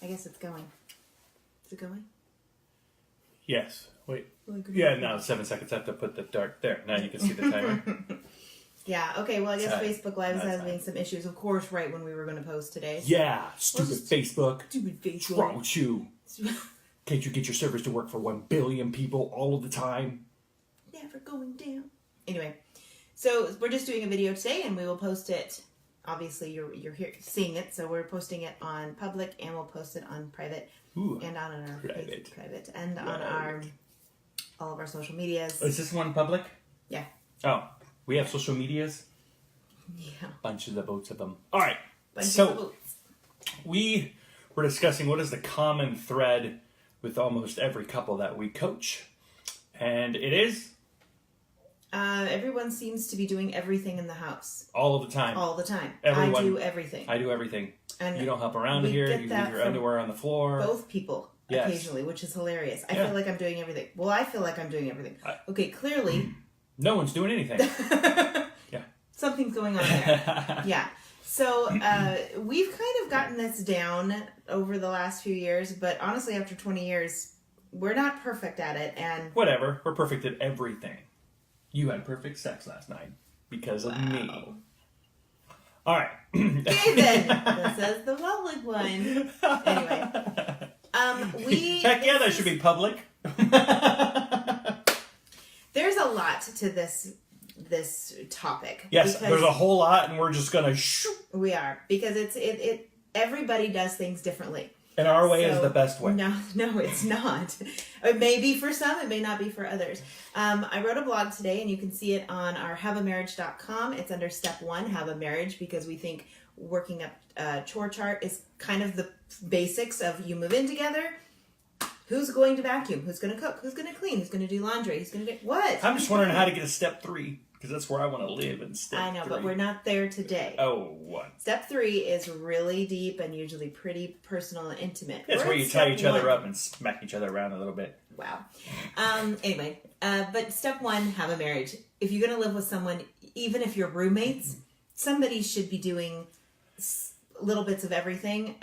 I guess it's going. Is it going? Yes. Wait. Yeah, now 7 seconds. I have to put the dart there. Now you can see the timer. Yeah, okay, well, I guess Sorry. Facebook Live is That's having some issues, of course, right when we were going to post today. So. Yeah, stupid Facebook. Stupid What's Facebook. wrong with you? Can't you get your servers to work for 1 billion people all of the time? Never going down. Anyway, so we're just doing a video today, and we will post it. Obviously, you're here seeing it, so we're posting it on public, and we'll post it on private, Ooh, and on our private, and on our all of our social medias. Is this one public? Yeah. Oh, we have social medias? Yeah. Bunch of the boats of them. All right. Bunch of So boats. we were discussing what is the common thread with almost every couple that we coach. And it is Everyone seems to be doing everything in the house. all of the time. All the time. Everyone. I do everything. I do everything. And you don't help around we here. get You that leave your from underwear on the floor. both people Yes. occasionally, which is hilarious. I Yeah. feel like I'm doing everything. Well, I feel like I'm doing everything. Okay, clearly No one's doing anything. Yeah. something's going on there. Yeah. So we've kind of gotten this down over the last few years, but honestly, after 20 years, we're not perfect at it. And Whatever. We're perfect at everything. You had perfect sex last night because of me. All right. okay, then. This is the public one. Anyway. Heck yeah, that should be public. There's a lot to this topic. Yes, because there's a whole lot, and we're just gonna shoot. we are, because it everybody does things differently. And our way is So, the best way. No, it's not. It may be for some, it may not be for others. I wrote a blog today, and you can see it on our haveamarriage.com. It's under step 1, have a marriage, because we think working up a chore chart is kind of the basics of you move in together. Who's going to vacuum? Who's going to cook? Who's going to clean? Who's going to do laundry? Who's going to do what? I'm just wondering how to get to step 3, because that's where I want to live in step 3. I know, but we're not there today. Oh, what? Step 3 is really deep and usually pretty personal and intimate. That's We're where at you tie step each other 1. up and smack each other around a little bit. Wow. Anyway, but step 1, have a marriage. If you're going to live with someone, even if you're roommates, somebody should be doing little bits of everything.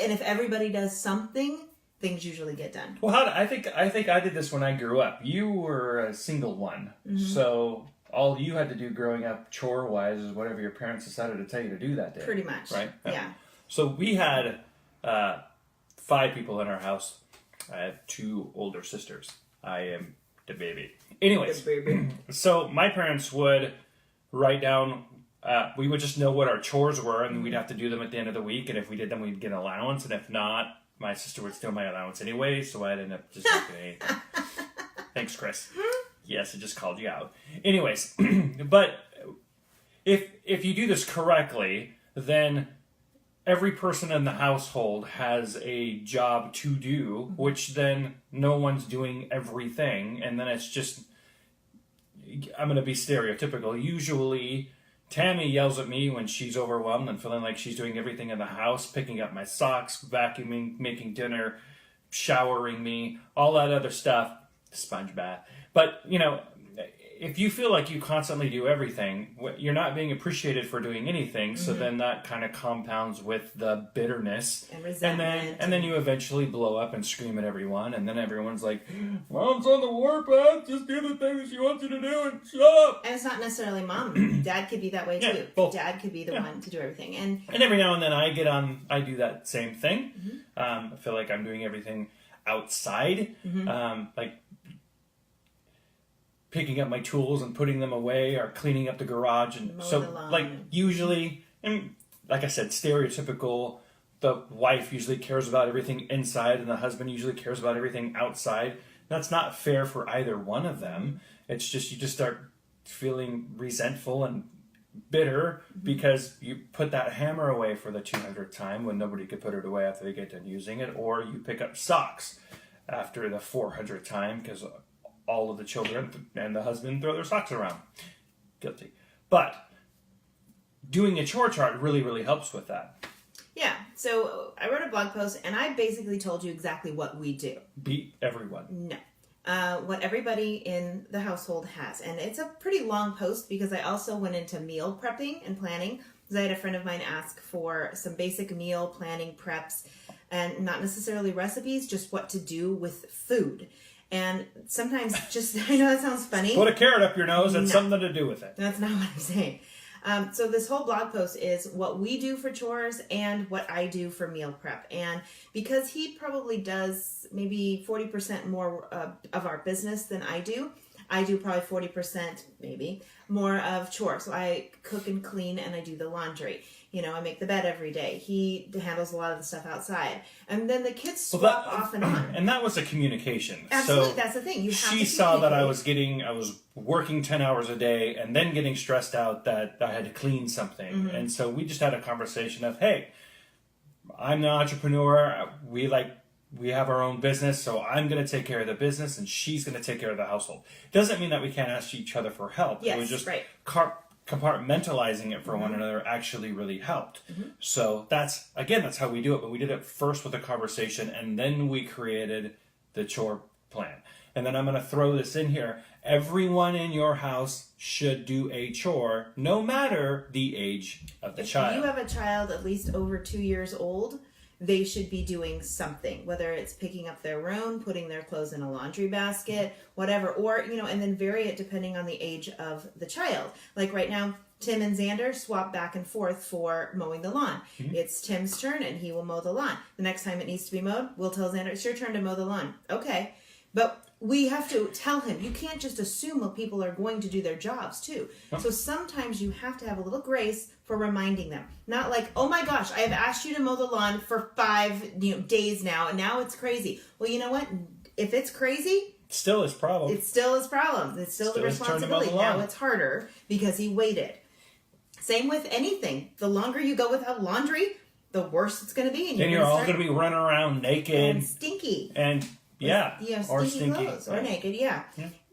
And if everybody does something, things usually get done. Well, I think I did this when I grew up. You were a single one, so all you had to do growing up chore-wise is whatever your parents decided to tell you to do that day. Pretty much. Right? Yeah. So we had 5 people in our house. I have 2 older sisters. I am the baby. Anyways, so my parents would write down, we would just know what our chores were, and we'd have to do them at the end of the week, and if we did them, we'd get an allowance, and if not, my sister would steal my allowance anyway, so I'd end up just not getting anything. Thanks, Chris. Yes, I just called you out. Anyways, but if you do this correctly, then every person in the household has a job to do, which then no one's doing everything, and then it's just, I'm going to be stereotypical, usually Tammy yells at me when she's overwhelmed and feeling like she's doing everything in the house, picking up my socks, vacuuming, making dinner, showering me, all that other stuff, sponge bath. But, if you feel like you constantly do everything, you're not being appreciated for doing anything, so then that kind of compounds with the bitterness. And resentment. And then you eventually blow up and scream at everyone, and then everyone's like, Mom's on the warpath, just do the things she wants you to do and shut up! And it's not necessarily mom. Dad could be that way too. Yeah, both. Dad could be the one to do everything. And every now and then I do that same thing. I feel like I'm doing everything outside, like picking up my tools and putting them away, or cleaning up the garage, and Mow so the lawn. like usually, and like I said, stereotypical. The wife usually cares about everything inside, and the husband usually cares about everything outside. That's not fair for either one of them. It's just you just start feeling resentful and bitter because you put that hammer away for the 200th time when nobody could put it away after they get done using it, or you pick up socks after the 400th time because all of the children and the husband throw their socks around. Guilty. But doing a chore chart really, really helps with that. yeah, so I wrote a blog post, and I basically told you exactly what we do. Beat everyone. No. What everybody in the household has. And it's a pretty long post because I also went into meal prepping and planning. Because I had a friend of mine ask for some basic meal planning preps and not necessarily recipes, just what to do with food. And sometimes just, I know that sounds funny. Put a carrot up your nose and something to do with it. That's not what I'm saying. So this whole blog post is what we do for chores and what I do for meal prep. And because he probably does maybe 40% more of our business than I do probably 40% maybe more of chores. So I cook and clean and I do the laundry. You know, I make the bed every day. He handles a lot of the stuff outside. And then the kids swap off and on. And that was a communication. Absolutely, so that's the thing. She saw that I was working 10 hours a day and then getting stressed out that I had to clean something. Mm-hmm. And so we just had a conversation of, hey, I'm an entrepreneur. We have our own business, so I'm going to take care of the business and she's going to take care of the household. Doesn't mean that we can't ask each other for help. Yes, it was just right. Compartmentalizing it for one another actually really helped. Mm-hmm. So that's how we do it. But we did it first with a conversation, and then we created the chore plan. And then I'm going to throw this in here. Everyone in your house should do a chore, no matter the age of the child. If you have a child at least over 2 years old, they should be doing something, whether it's picking up their room, putting their clothes in a laundry basket, whatever, or, and then vary it depending on the age of the child. Like right now, Tim and Xander swap back and forth for mowing the lawn. Mm-hmm. It's Tim's turn and he will mow the lawn. The next time it needs to be mowed, we'll tell Xander, it's your turn to mow the lawn. Okay. But we have to tell him, you can't just assume that people are going to do their jobs too. Oh. So sometimes you have to have a little grace for reminding them. Not like, oh my gosh, I have asked you to mow the lawn for 5 days now, and now it's crazy. Well, you know what? If it's crazy, still his problem. It's still his problem. It's still the responsibility. Now it's harder because he waited. Same with anything. The longer you go without laundry, the worse it's going to be. And you're all going to be running around naked. And stinky. And or stinky clothes, or naked, yeah.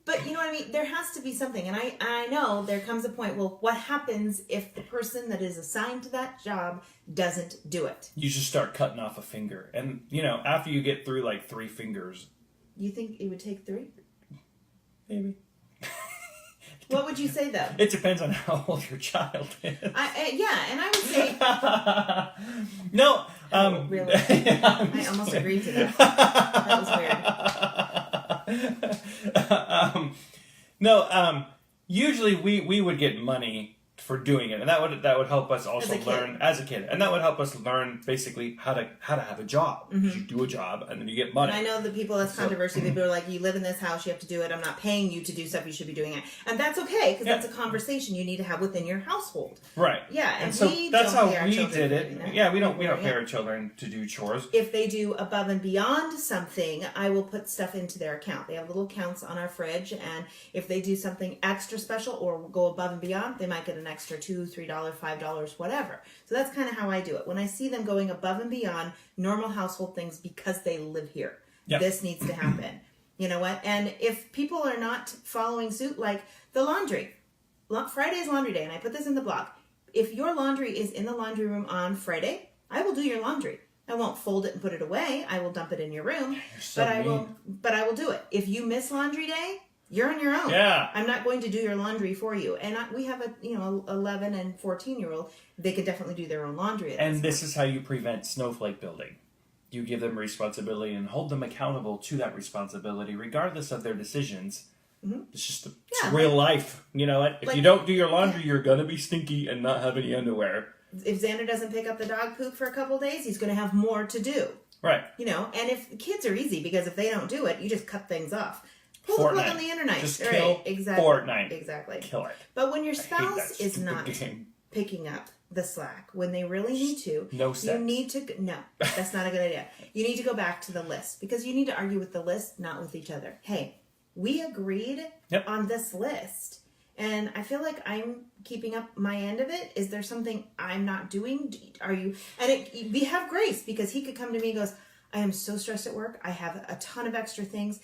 But you know what I mean? There has to be something. And I know there comes a point, well, what happens if the person that is assigned to that job doesn't do it? You just start cutting off a finger. And, after you get through like 3 fingers. You think it would take 3? Maybe. What would you say, though? It depends on how old your child is. And I would say... No. Really? I almost agreed to that. That was weird. Usually we would get money for doing it, and that would help us also learn as a kid, and that would help us learn basically how to have a job. Mm-hmm. You do a job, and then you get money. And I know the people that's controversy. People are like, you live in this house, you have to do it. I'm not paying you to do stuff. You should be doing it, and that's okay because that's a conversation you need to have within your household. Right. Yeah, and so that's how we did it. Yeah, we don't pay our children to do chores. If they do above and beyond something, I will put stuff into their account. They have little accounts on our fridge, and if they do something extra special or go above and beyond, they might get an extra $2, $3, $5, whatever. So that's kind of how I do it. When I see them going above and beyond normal household things because they live here, this needs to happen. You know what? And if people are not following suit, like the laundry, Friday is laundry day, and I put this in the blog. If your laundry is in the laundry room on Friday, I will do your laundry. I won't fold it and put it away. I will dump it in your room, but I will do it. If you miss laundry day, you're on your own. Yeah. I'm not going to do your laundry for you. And we have 11 and 14-year-old. They could definitely do their own laundry. And this is how you prevent snowflake building. You give them responsibility and hold them accountable to that responsibility, regardless of their decisions. Mm-hmm. It's just it's real life. You know what? If you don't do your laundry, you're going to be stinky and not have any underwear. If Xander doesn't pick up the dog poop for a couple days, he's going to have more to do. Right. And if the kids are easy, because if they don't do it, you just cut things off. Pull the plug on the internet. Just kill Fortnite. Exactly. Kill it. But when your spouse is not picking up the slack, when they really need to, you need to... No, that's not a good idea. You need to go back to the list, because you need to argue with the list, not with each other. Hey, we agreed on this list, and I feel like I'm keeping up my end of it. Is there something I'm not doing? Are you... And we have grace, because he could come to me and goes, I am so stressed at work. I have a ton of extra things.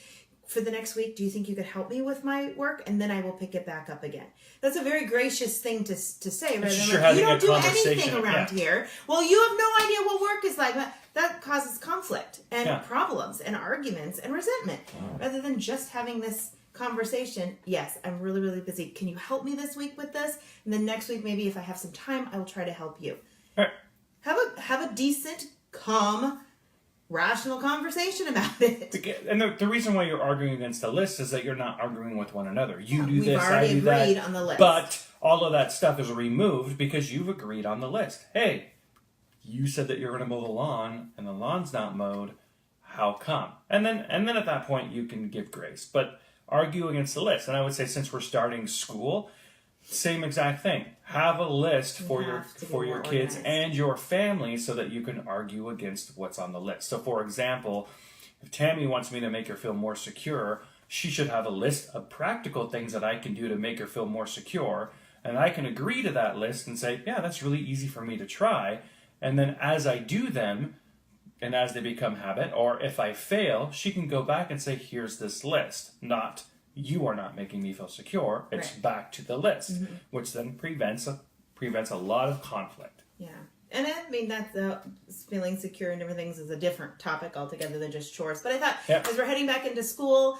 For the next week, do you think you could help me with my work? And then I will pick it back up again. That's a very gracious thing to say. Rather than like, you don't do anything around here. Well, you have no idea what work is like. That causes conflict and problems and arguments and resentment. Rather than just having this conversation, yes, I'm really, really busy. Can you help me this week with this? And then next week, maybe if I have some time, I will try to help you. All right. Have a decent, calm rational conversation about it. And the reason why you're arguing against the list is that you're not arguing with one another. You do We've this, already I do agreed that. on the list. But all of that stuff is removed because you've agreed on the list. Hey, you said that you're going to mow the lawn and the lawn's not mowed. How come? And then at that point you can give grace. But argue against the list. And I would say since we're starting school, same exact thing. Have a list for your kids and your family so that you can argue against what's on the list. So for example, if Tammy wants me to make her feel more secure, she should have a list of practical things that I can do to make her feel more secure. And I can agree to that list and say, yeah, that's really easy for me to try. And then as I do them, and as they become habit, or if I fail, she can go back and say, here's this list. Not, you are not making me feel secure. It's right. back to the list, which then prevents a lot of conflict. Yeah. And I mean, that's feeling secure and different things is a different topic altogether than just chores. But I thought, as we're heading back into school,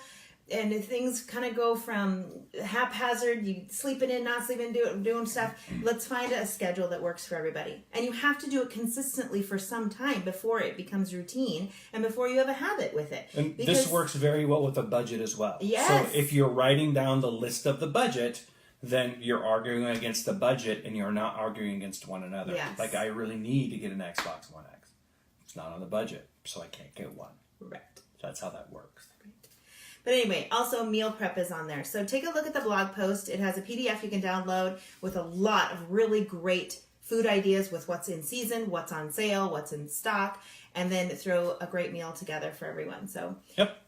and if things kind of go from haphazard, you sleeping in, not sleeping, doing stuff, let's find a schedule that works for everybody. And you have to do it consistently for some time before it becomes routine and before you have a habit with it. And this works very well with a budget as well. Yes. So if you're writing down the list of the budget, then you're arguing against the budget and you're not arguing against one another. Yes. Like, I really need to get an Xbox One X. It's not on the budget, so I can't get one. Right. That's how that works. But anyway, also meal prep is on there. So take a look at the blog post. It has a PDF you can download with a lot of really great food ideas with what's in season, what's on sale, what's in stock, and then throw a great meal together for everyone. So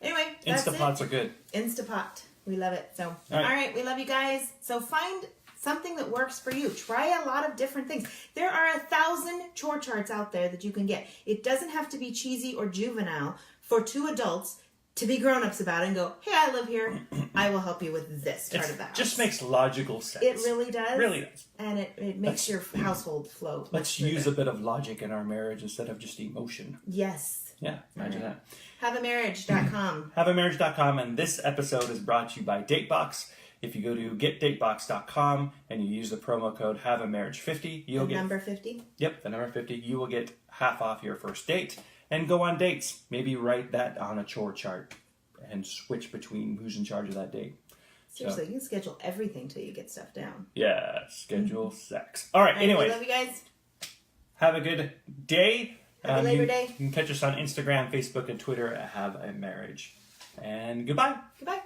anyway, that's Instapots are good. Instapot. We love it. So, all right, we love you guys. So find something that works for you. Try a lot of different things. There are 1,000 chore charts out there that you can get. It doesn't have to be cheesy or juvenile for two adults to be grown-ups about it and go, hey, I live here. I will help you with this part of the house. It just makes logical sense. It really does. Really does. And it makes your household flow. Let's use a bit of logic in our marriage instead of just emotion. Yes. Yeah, imagine that. HaveAMarriage.com. HaveAMarriage.com, and this episode is brought to you by Datebox. If you go to getdatebox.com and you use the promo code HaveAMarriage50, you'll get... number 50? Yep, the number 50. You will get half off your first date. And go on dates. Maybe write that on a chore chart and switch between who's in charge of that date. Seriously, you can schedule everything till you get stuff down. Yeah, schedule sex. All right, anyway. Love you guys. Have a good day. Happy Labor Day. You can catch us on Instagram, Facebook, and Twitter at Have a Marriage. And goodbye. Goodbye.